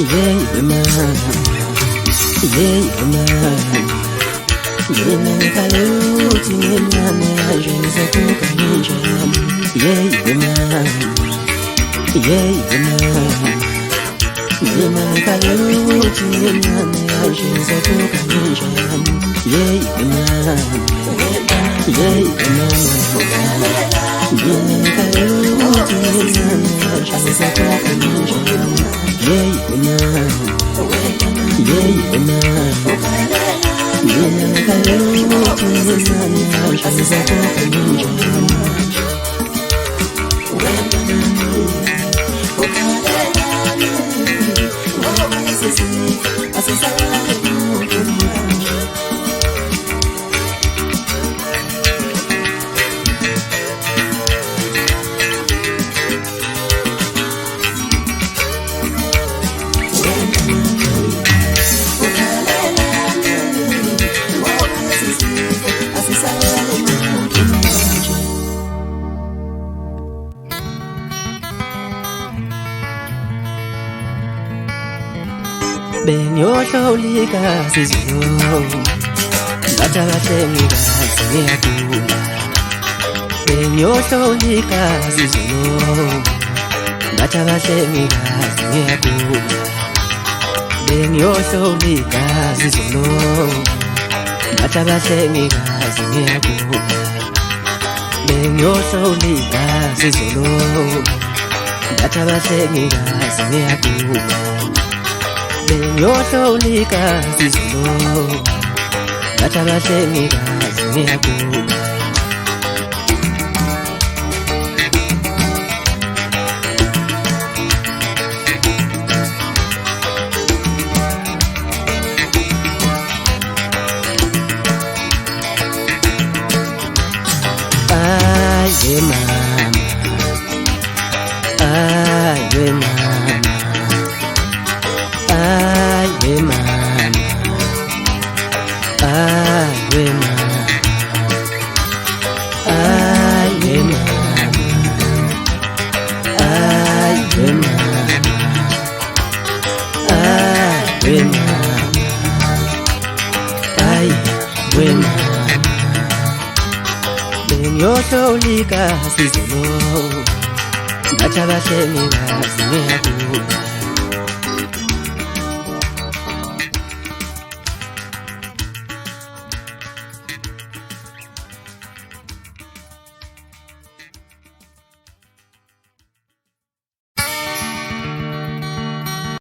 Yeah, man. Yeah, man. Yeah, kaluti nane ajenza kukaninja. Yeah, man. Yeah, man. Yeah, kaluti nane ajenza kukaninja. Yeah, man. Yeah, man. Yeah, kaluti nane ajenza kukaninja. Yeah, man. Yeah, man. Yeah, kaluti nane ajenza kukaninja. Benyo sholika sizino Batabatemiga ziyakula Benyo sholika sizino Batabatemiga ziyakula Benyo sholika sizino Batabatemiga ziyakula Benyo sholika sizino Batabatemiga ziyakula Benyosolika zizino Batabatemiga ziyakula Aye mama Aye mama Aye mama, aye mama, aye mama, aye mama, aye mama, aye mama. Benyosolika sizino, Batabatemiga ziyakula.